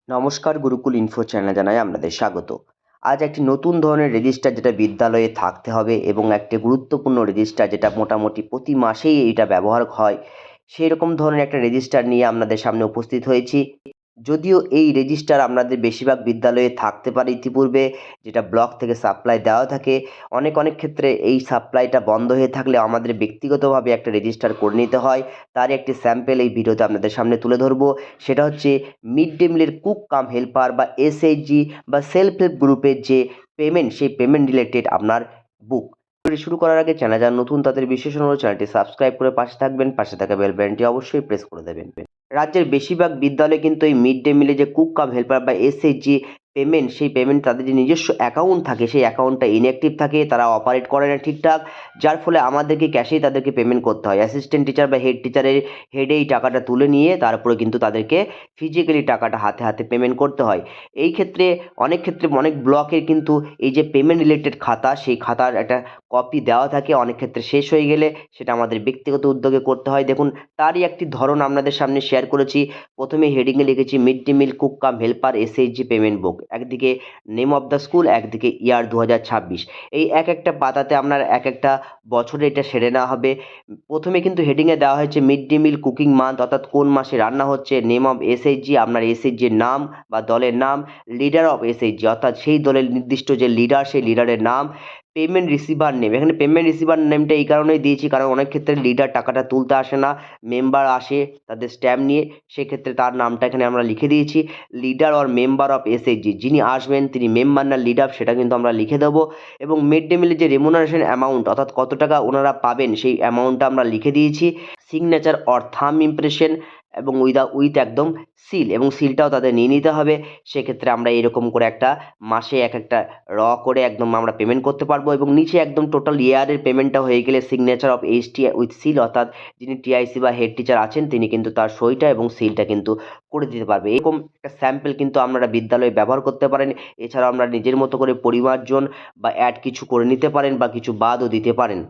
নমস্কার, গুরুকুল ইনফো চ্যানেলে জানাই আপনাদের স্বাগত। আজ একটি নতুন ধরনের রেজিস্টার যেটা বিদ্যালয়ে থাকতে হবে এবং একটি গুরুত্বপূর্ণ রেজিস্টার যেটা মোটামুটি প্রতি মাসেই এটা ব্যবহার হয়, সেরকম ধরনের একটা রেজিস্টার নিয়ে আপনাদের সামনে উপস্থিত হয়েছি। যদিও এই রেজিস্টার আপনাদের বেশিরভাগ বিদ্যালয়ে থাকতে পারে ইতিপূর্বে, যেটা ব্লক থেকে সাপ্লাই দেওয়া থাকে। অনেক ক্ষেত্রে এই সাপ্লাইটা বন্ধ হয়ে থাকলে আমাদের ব্যক্তিগতভাবে একটা রেজিস্টার করে নিতে হয়। তার একটি স্যাম্পল এই ভিডিওতে আপনাদের সামনে তুলে ধরবো। সেটা হচ্ছে মিড ডে মিলের কুক কাম হেল্পার বা এসএইচজি বা সেলফ হেল্প গ্রুপের যে পেমেন্ট, সেই পেমেন্ট রিলেটেড আপনার বুক। শুরু করার আগে চ্যানেল যারা নতুন তাদের বিশেষ অনুরোধ, চ্যানেলটি সাবস্ক্রাইব করে পাশে থাকবেন, পাশে থাকা বেল বাটনটি অবশ্যই প্রেস করে দেবেন। রাজ্যের বেশিরভাগ বিদ্যালয়ে কিন্তু এই মিড ডে মিলে যে কুক কাম হেল্পার বা এসএইচজি পেমেন্ট, সেই পেমেন্ট তাদের যে নিজস্ব অ্যাকাউন্ট থাকে সেই অ্যাকাউন্টটা ইনঅ্যাক্টিভ থাকে, তারা অপারেট করে না ঠিকঠাক, যার ফলে আমাদেরকে ক্যাশেই তাদেরকে পেমেন্ট করতে হয়। অ্যাসিস্ট্যান্ট টিচার বা হেড টিচারের হেডে এই টাকাটা তুলে নিয়ে তারপরে কিন্তু তাদেরকে ফিজিক্যালি টাকাটা হাতে হাতে পেমেন্ট করতে হয়। এই ক্ষেত্রে অনেক ব্লকের কিন্তু এই যে পেমেন্ট রিলেটেড খাতা, সেই খাতার একটা কপি দেওয়া থাকে, অনেক ক্ষেত্রে শেষ হয়ে গেলে সেটা আমাদের ব্যক্তিগত উদ্যোগে করতে হয়। দেখুন, তারই একটি ধরন আপনাদের সামনে শেয়ার করেছি। প্রথমে হেডিংয়ে লিখেছি mid day meal cook cum helper SHG payment book, একদিকে নেম অফ দ্য স্কুল, একদিকে ইয়ার 2026। এই এক একটা পাতাতে আপনার এক একটা বছরে এটা সেরে নেওয়া হবে। প্রথমে কিন্তু হেডিংয়ে দেওয়া হয়েছে মিড ডে মিল কুকিং মান্থ, অর্থাৎ কোন মাসে রান্না হচ্ছে, নেম অফ এসএইচজি, আপনার এসএইচজির নাম বা দলের নাম, লিডার অফ এসএইচজি অর্থাৎ সেই দলের নির্দিষ্ট যে লিডার, সেই লিডারের নাম, পেমেন্ট রিসিভার নেম। এখানে পেমেন্ট রিসিভার নেমটা এই কারণেই দিয়েছি কারণ অনেক ক্ষেত্রে লিডার টাকাটা তুলতে আসে না, মেম্বার আসে তাদের স্ট্যাম্প নিয়ে, সেক্ষেত্রে তার নামটা এখানে আমরা লিখে দিয়েছি। Leader or member of SHG, যিনি আসবেন তিনি মেম্বার না লিডার সেটা কিন্তু আমরা লিখে দেবো। এবং মিড ডে মিলের যে রেমুনারেশন অ্যামাউন্ট, অর্থাৎ কত টাকা ওনারা পাবেন, সেই অ্যামাউন্টটা আমরা লিখে দিয়েছি। সিগনেচার অর থাম্ব ইমপ্রেশন এবং উইথ একদম সিল, এবং সিলটাও তাদের নিয়ে নিতে হবে। সেক্ষেত্রে আমরা এরকম করে একটা মাসে এক একটা করে একদম আমরা পেমেন্ট করতে পারবো। এবং নিচে একদম টোটাল ইয়ারের পেমেন্টটা হয়ে গেলে signature of HT with seal, অর্থাৎ যিনি টিআইসি বা হেড টিচার আছেন তিনি কিন্তু তার সইটা এবং সিলটা কিন্তু করে দিতে পারবে। এরকম একটা স্যাম্পল কিন্তু আপনারা বিদ্যালয়ে ব্যবহার করতে পারেন। এছাড়াও আমরা নিজের মতো করে পরিমার্জন বা অ্যাড কিছু করে নিতে পারেন বা কিছু বাদও দিতে পারেন।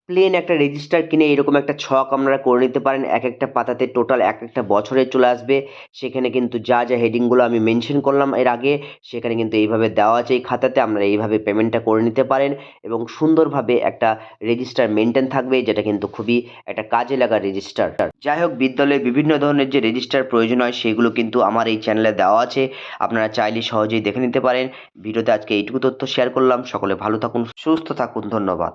প্লেন একটা রেজিস্টার কিনে এরকম একটা ছক আপনারা করে নিতে পারেন। এক একটা পাতাতে টোটাল এক একটা বছরে চলে আসবে। সেখানে কিন্তু যা হেডিংগুলো আমি মেনশন করলাম এর আগে, সেখানে কিন্তু এইভাবে দেওয়া আছে এই খাতাতে, আপনারা এইভাবে পেমেন্টটা করে নিতে পারেন এবং সুন্দরভাবে একটা রেজিস্টার মেনটেন থাকবে, যেটা কিন্তু খুবই একটা কাজে লাগা রেজিস্টার। যাই হোক, বিদ্যালয়ে বিভিন্ন ধরনের যে রেজিস্টার প্রয়োজন হয় সেগুলো কিন্তু আমার এই চ্যানেলে দেওয়া আছে, আপনারা চাইলে সহজেই দেখে নিতে পারেন। ভিডিওতে আজকে এইটুকু তথ্য শেয়ার করলাম। সকলে ভালো থাকুন, সুস্থ থাকুন, ধন্যবাদ।